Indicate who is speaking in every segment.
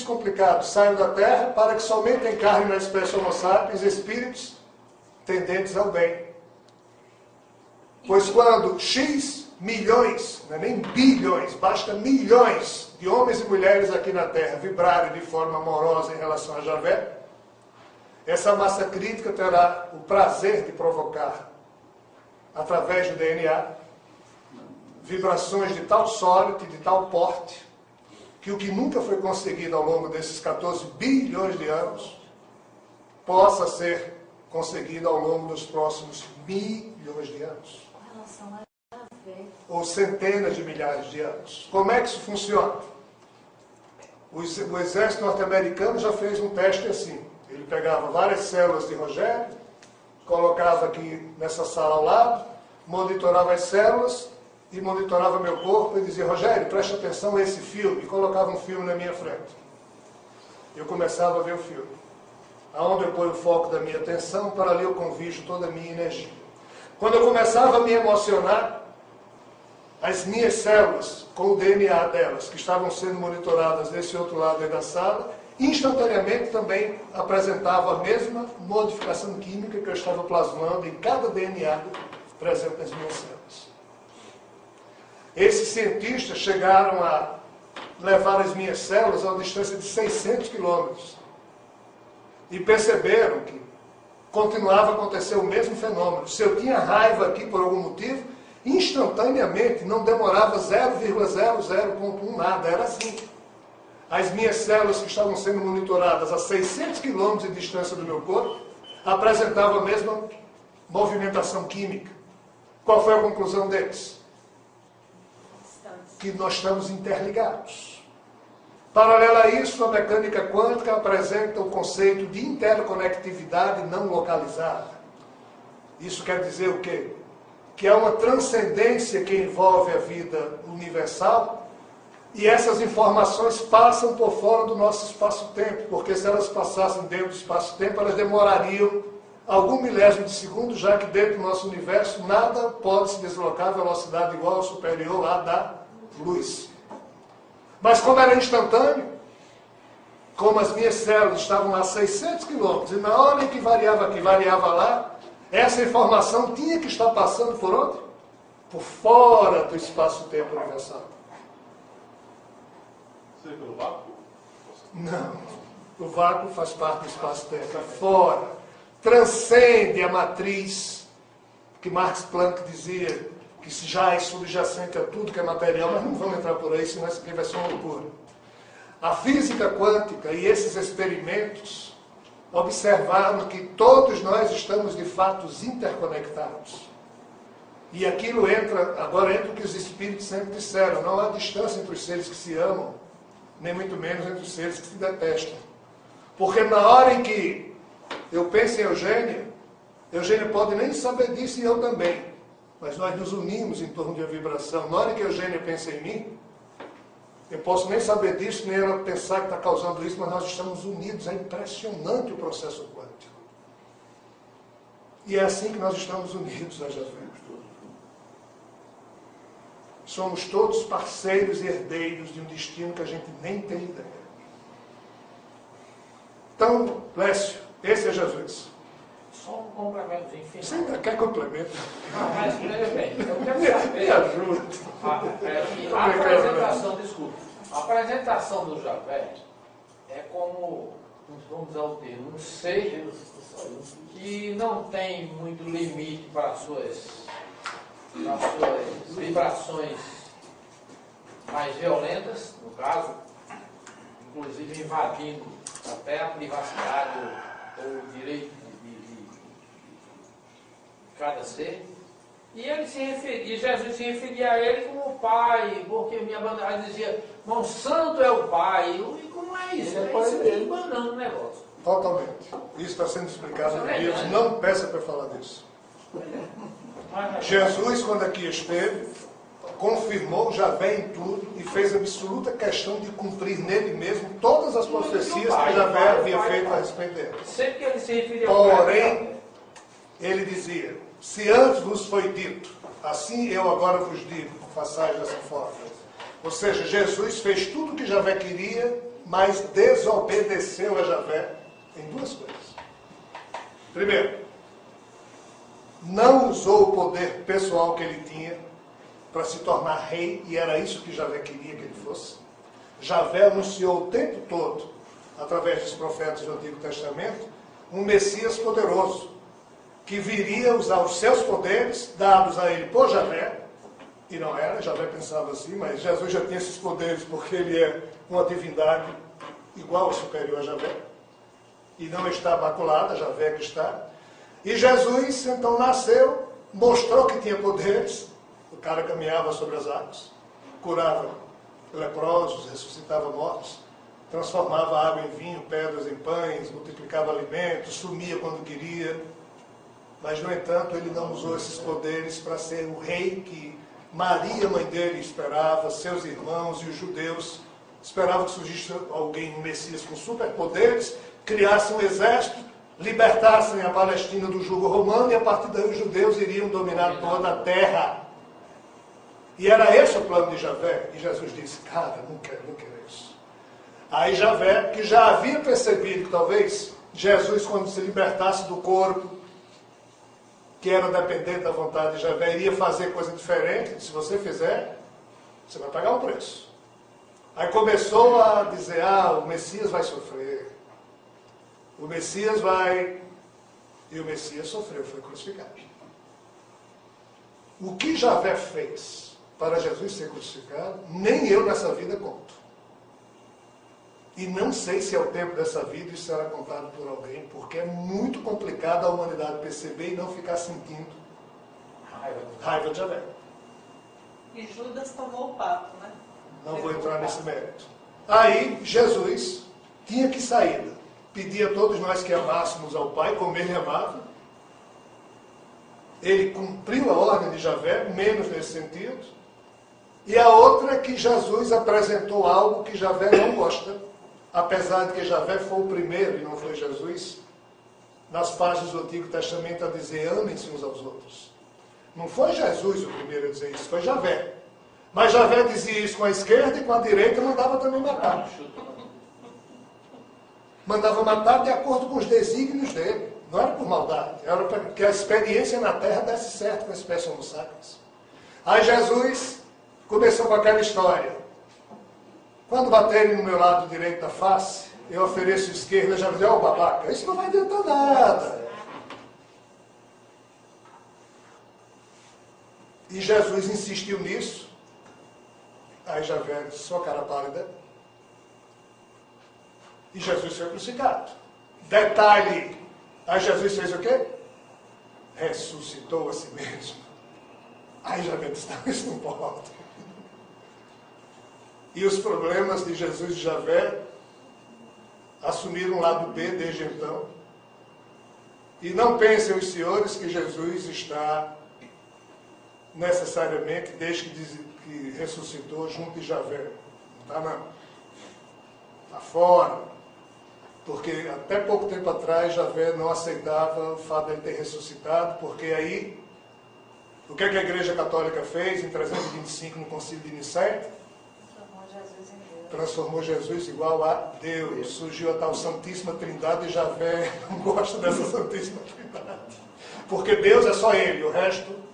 Speaker 1: complicados saiam da Terra para que somente encarnem na espécie Homo sapiens espíritos tendentes ao bem. Pois quando X milhões, não é nem bilhões, basta milhões de homens e mulheres aqui na Terra vibrarem de forma amorosa em relação a Javé, essa massa crítica terá o prazer de provocar, através do DNA, vibrações de tal sólido, de tal porte, que o que nunca foi conseguido ao longo desses 14 bilhões de anos, possa ser conseguido ao longo dos próximos milhões de anos.
Speaker 2: Com relação a Javé.
Speaker 1: Ou centenas de milhares de anos. Como é que isso funciona? O exército norte-americano já fez um teste assim. Ele pegava várias células de Rogério, colocava aqui nessa sala ao lado, monitorava as células e monitorava meu corpo e dizia: Rogério, preste atenção a esse filme, e colocava um filme na minha frente. Eu começava a ver o filme. Aonde eu ponho o foco da minha atenção, para ali eu convijo toda a minha energia. Quando eu começava a me emocionar, as minhas células, com o DNA delas, que estavam sendo monitoradas desse outro lado aí da sala, instantaneamente também apresentavam a mesma modificação química que eu estava plasmando em cada DNA presente nas minhas células. Esses cientistas chegaram a levar as minhas células a uma distância de 600 quilômetros. E perceberam que continuava a acontecer o mesmo fenômeno. Se eu tinha raiva aqui por algum motivo, instantaneamente, não demorava 0,00.1 nada, era assim. As minhas células que estavam sendo monitoradas a 600 quilômetros de distância do meu corpo, apresentavam a mesma movimentação química. Qual foi a conclusão deles? Que nós estamos interligados. Paralelo a isso, a mecânica quântica apresenta o conceito de interconectividade não localizada. Isso quer dizer o quê? Que há uma transcendência que envolve a vida universal e essas informações passam por fora do nosso espaço-tempo, porque se elas passassem dentro do espaço-tempo, elas demorariam algum milésimo de segundo, já que dentro do nosso universo nada pode se deslocar a velocidade igual ou superior à da luz. Mas como era instantâneo, como as minhas células estavam a 600 quilômetros, e na hora em que variava aqui, variava lá, essa informação tinha que estar passando por onde? Por fora do espaço-tempo universal.
Speaker 3: Seria pelo vácuo?
Speaker 1: Não. O vácuo faz parte do espaço-tempo. É fora. Transcende a matriz que Max Planck dizia que já é subjacente a tudo que é material, mas não vamos entrar por aí, senão isso aqui vai ser uma loucura. A física quântica e esses experimentos observaram que todos nós estamos de fato interconectados. E aquilo agora entra o que os espíritos sempre disseram: não há distância entre os seres que se amam, nem muito menos entre os seres que se detestam. Porque na hora em que eu penso em Eugênia, Eugênia pode nem saber disso e eu também. Mas nós nos unimos em torno de uma vibração. Na hora que a Eugênia pensa em mim, eu posso nem saber disso, nem ela pensar que está causando isso, mas nós estamos unidos. É impressionante o processo quântico. E é assim que nós estamos unidos, nós já vemos tudo. Somos todos parceiros e herdeiros de um destino que a gente nem tem ideia. Então, Lécio, esse é Jesus.
Speaker 4: Só um complementozinho final.
Speaker 1: Você ainda quer complemento?
Speaker 4: Mas, bem, eu quero saber...
Speaker 1: Me ajuda.
Speaker 4: A apresentação, desculpa. A apresentação do Javé é como, vamos usar o termo, um ser que não tem muito limite para as suas vibrações mais violentas, no caso, inclusive invadindo até a privacidade ou o direito de cada ser. E ele Jesus se referia a ele como pai, porque minha banda dizia, Monsanto é o pai. E como é isso? É isso que banando o negócio.
Speaker 1: Totalmente. Isso está sendo explicado no livro. Não peça para falar disso. Jesus, quando aqui esteve, confirmou Javé em tudo e fez absoluta questão de cumprir nele mesmo todas as profecias que Javé havia feito a respeito dele.
Speaker 4: Sempre que ele se referia ao
Speaker 1: Porém, ele dizia: se antes vos foi dito, assim eu agora vos digo, façais dessa forma. Ou seja, Jesus fez tudo o que Javé queria mas desobedeceu a Javé em duas coisas. Primeiro, não usou o poder pessoal que ele tinha para se tornar rei, e era isso que Javé queria que ele fosse. Javé anunciou o tempo todo, através dos profetas do Antigo Testamento, um Messias poderoso, que viria usar os seus poderes, dados a ele por Javé, e não era, Javé pensava assim, mas Jesus já tinha esses poderes porque ele é uma divindade igual ou superior a Javé, e não está maculada, Javé que está. E Jesus, então, nasceu, mostrou que tinha poderes, o cara caminhava sobre as águas, curava leprosos, ressuscitava mortos, transformava água em vinho, pedras em pães, multiplicava alimentos, sumia quando queria. Mas, no entanto, ele não usou esses poderes para ser o rei que Maria, mãe dele, esperava, seus irmãos e os judeus esperavam que surgisse alguém, um Messias com superpoderes, criasse um exército, libertassem a Palestina do jugo romano e a partir daí os judeus iriam dominar toda a terra. E era esse o plano de Javé. E Jesus disse, cara, não quero isso. Aí Javé, que já havia percebido que talvez Jesus, quando se libertasse do corpo, que era dependente da vontade de Javé, iria fazer coisa diferente. Se você fizer, você vai pagar o preço. Aí começou a dizer, o Messias vai sofrer. O Messias vai... E o Messias sofreu, foi crucificado. O que Javé fez para Jesus ser crucificado, nem eu nessa vida conto. E não sei se é o tempo dessa vida isso será contado por alguém, porque é muito complicado a humanidade perceber e não ficar sentindo raiva de Javé.
Speaker 3: E Judas tomou o pato, né?
Speaker 1: Não vou entrar nesse mérito. Aí Jesus tinha que sair. Pedia a todos nós que amássemos ao Pai como Ele amava. Ele cumpriu a ordem de Javé, menos nesse sentido. E a outra é que Jesus apresentou algo que Javé não gosta, apesar de que Javé foi o primeiro e não foi Jesus, nas páginas do Antigo Testamento a dizer, amem-se uns aos outros. Não foi Jesus o primeiro a dizer isso, foi Javé. Mas Javé dizia isso com a esquerda e com a direita mandava também matar. Mandava matar de acordo com os desígnios dele. Não era por maldade, era para que a experiência na terra desse certo com a espécie Homo sapiens. Aí Jesus começou com aquela história. Quando baterem no meu lado direito da face, eu ofereço esquerda, já dizia, babaca, isso não vai adiantar nada. E Jesus insistiu nisso. Aí Javé, sua cara pálida. E Jesus foi crucificado. Detalhe, aí Jesus fez o quê? Ressuscitou a si mesmo. Aí Javé disse, isso não pode. E os problemas de Jesus e Javé assumiram o lado B desde então. E não pensem os senhores que Jesus está necessariamente, desde que ressuscitou, junto de Javé. Não está não. Está fora. Porque até pouco tempo atrás Javé não aceitava o fato de ele ter ressuscitado, porque aí, o que a Igreja Católica fez em 325 no Concílio de Nicéia? Transformou Jesus igual a Deus. Surgiu a tal Santíssima Trindade e Javé não gosta dessa Santíssima Trindade. Porque Deus é só Ele, o resto...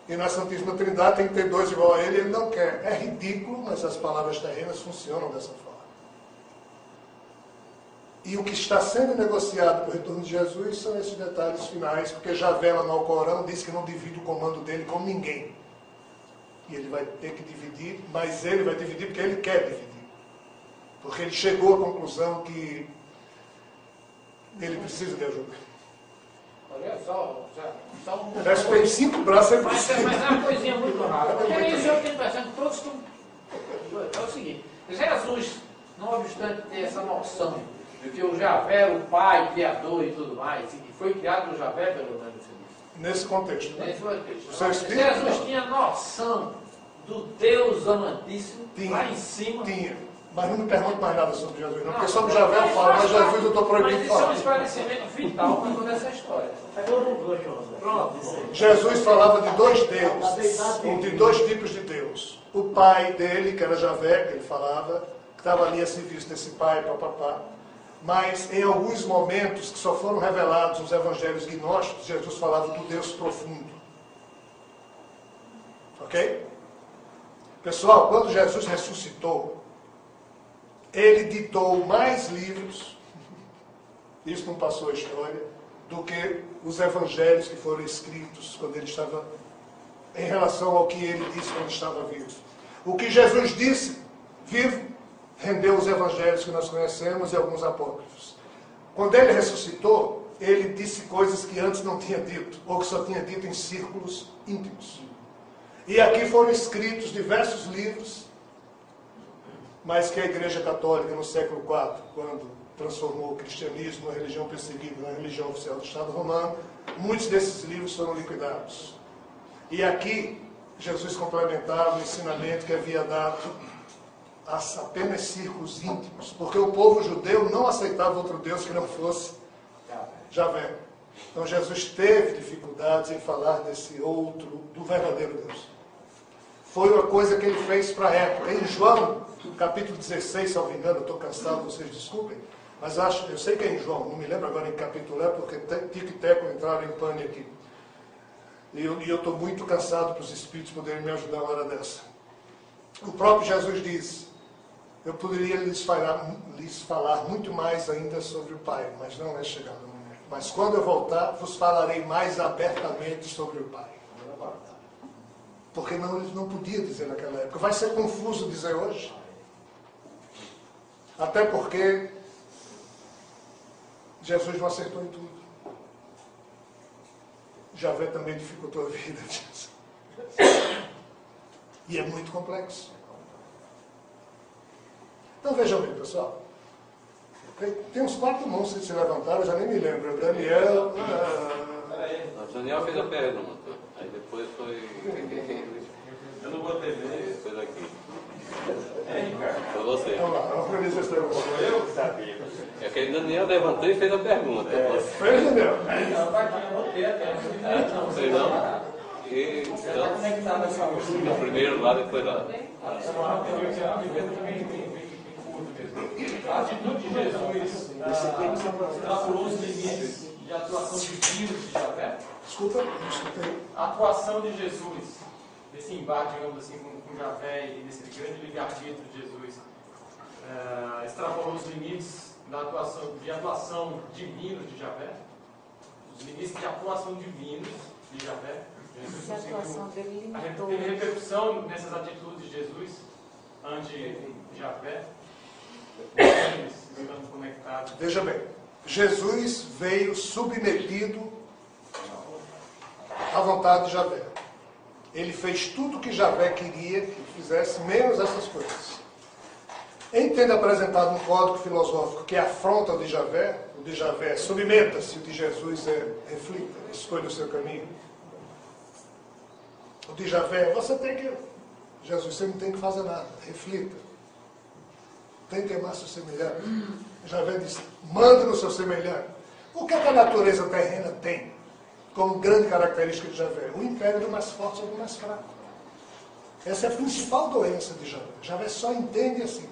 Speaker 1: E na Santíssima Trindade tem que ter dois igual a Ele não quer. É ridículo, mas as palavras terrenas funcionam dessa forma. E o que está sendo negociado para o retorno de Jesus são esses detalhes finais, porque Javé lá no Alcorão diz que não divide o comando dele com ninguém. E ele vai ter que dividir, mas ele vai dividir porque ele quer dividir. Porque ele chegou à conclusão que ele precisa de ajuda.
Speaker 4: Olha só um...
Speaker 1: Parece que tem 5 braços.
Speaker 4: Mas é uma coisinha muito rápida. Porque isso eu tenho pensando que todos estão... É o seguinte, Jesus, não obstante ter essa noção de que o Javé era o pai, criador e tudo mais, e que foi criado no Javé, pelo menos,
Speaker 1: nesse contexto, né?
Speaker 4: nesse contexto.
Speaker 1: Você
Speaker 4: Jesus tinha noção do Deus amantíssimo lá em cima.
Speaker 1: Tinha. Mas não me pergunte mais nada sobre Jesus, não. Porque sobre Javé eu falo, mas Jesus eu estou proibido de falar.
Speaker 4: Mas isso é um esclarecimento vital para toda essa história. Pronto.
Speaker 1: Jesus falava de dois deuses, ou de dois tipos de Deus. O pai dele, que era Javé, que ele falava, estava ali a serviço desse pai, papapá. Mas em alguns momentos que só foram revelados nos evangelhos gnósticos, Jesus falava do Deus profundo. Ok? Pessoal, quando Jesus ressuscitou, ele ditou mais livros, isso não passou a história, do que os evangelhos que foram escritos quando ele estava, em relação ao que ele disse quando estava vivo. O que Jesus disse, vivo, rendeu os evangelhos que nós conhecemos e alguns apócrifos. Quando ele ressuscitou, ele disse coisas que antes não tinha dito, ou que só tinha dito em círculos íntimos. E aqui foram escritos diversos livros, mas que a Igreja Católica, no século IV, quando transformou o cristianismo, a religião perseguida, na religião oficial do Estado Romano, muitos desses livros foram liquidados. E aqui, Jesus complementava o ensinamento que havia dado a apenas círculos íntimos, porque o povo judeu não aceitava outro Deus que não fosse Javé. Então Jesus teve dificuldades em falar desse outro, do verdadeiro Deus. Foi uma coisa que ele fez para a época. Em João, capítulo 16, se não me engano, eu estou cansado, vocês desculpem, mas eu sei que é em João, não me lembro agora em que capítulo é, porque Tico e Teco entraram em pane aqui. E eu estou muito cansado para os Espíritos poderem me ajudar uma hora dessa. O próprio Jesus diz: eu poderia lhes falar muito mais ainda sobre o Pai, mas não é chegado o momento. Mas quando eu voltar, vos falarei mais abertamente sobre o Pai. Porque ele não podia dizer naquela época. Vai ser confuso dizer hoje. Até porque Jesus não acertou em tudo. Javé também dificultou a vida de Jesus. E é muito complexo. Então vejam bem, pessoal. Tem uns 4 mãos que se levantaram, eu já nem me lembro. Daniel.
Speaker 5: O Daniel fez a pergunta. Aí depois foi.
Speaker 6: Eu não vou TV.
Speaker 5: Foi daqui. Foi você.
Speaker 1: Vamos lá, vamos organizar esse negócio.
Speaker 6: Eu sabia.
Speaker 5: É que Daniel levantou e fez a pergunta.
Speaker 1: Fez, Daniel?
Speaker 6: Não, tá aqui, eu botei até.
Speaker 5: Não sei não. E então, o primeiro lá, depois lá.
Speaker 6: A atitude de Jesus calculou os limites de atuação divinos de Javé.
Speaker 1: Desculpa, não escutei.
Speaker 6: A atuação de Jesus, desse embate, digamos assim, com Javé e desse grande livre-arbítrio de Jesus, extrapolou os limites de atuação divinos de Javé, os limites de atuação divinos de Javé. Jesus
Speaker 2: Se a atuação dele limitou.
Speaker 6: teve repercussão nessas atitudes de Jesus ante Javé. Estamos conectados.
Speaker 1: Veja bem, Jesus veio submetido à vontade de Javé. Ele fez tudo o que Javé queria que fizesse, menos essas coisas. Em tendo apresentado um código filosófico que afronta o de Javé é submeta-se, o de Jesus é reflita, escolha o seu caminho. O de Javé, Jesus, você não tem que fazer nada, reflita. Tem que amar seu semelhante. Javé diz, manda no seu semelhante. O que a natureza terrena tem como grande característica de Javé? O império do mais forte sobre o mais fraco. Essa é a principal doença de Javé. Javé só entende assim.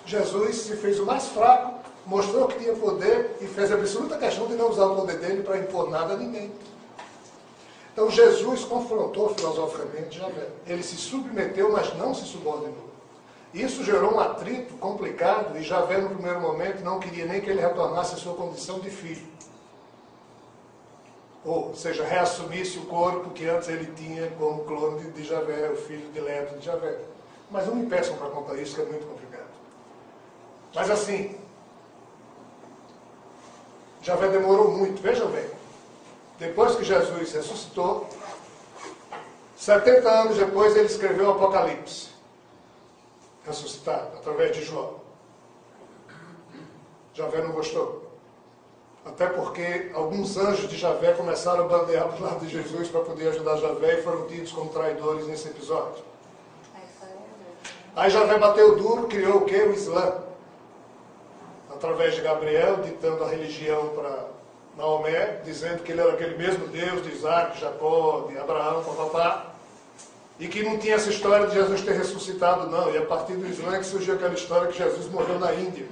Speaker 1: Jesus se fez o mais fraco, mostrou que tinha poder e fez a absoluta questão de não usar o poder dele para impor nada a ninguém. Então Jesus confrontou filosoficamente Javé. Ele se submeteu, mas não se subordinou. Isso gerou um atrito complicado e Javé, no primeiro momento, não queria nem que ele retornasse à sua condição de filho. Ou seja, reassumisse o corpo que antes ele tinha como clone de Javé, o filho dileto de Javé. Mas não me peçam para contar isso, que é muito complicado. Mas assim, Javé demorou muito, vejam bem. Depois que Jesus ressuscitou, 70 anos depois ele escreveu o Apocalipse. Ressuscitado, através de João. Javé não gostou. Até porque alguns anjos de Javé começaram a bandear para o lado de Jesus para poder ajudar Javé e foram tidos como traidores nesse episódio. Aí Javé bateu duro, criou o quê? O Islã. Através de Gabriel, ditando a religião para Maomé, dizendo que ele era aquele mesmo Deus de Isaac, Jacó, de Abraão, papapá. E que não tinha essa história de Jesus ter ressuscitado, não. E a partir do Islã que surgiu aquela história que Jesus morreu na Índia.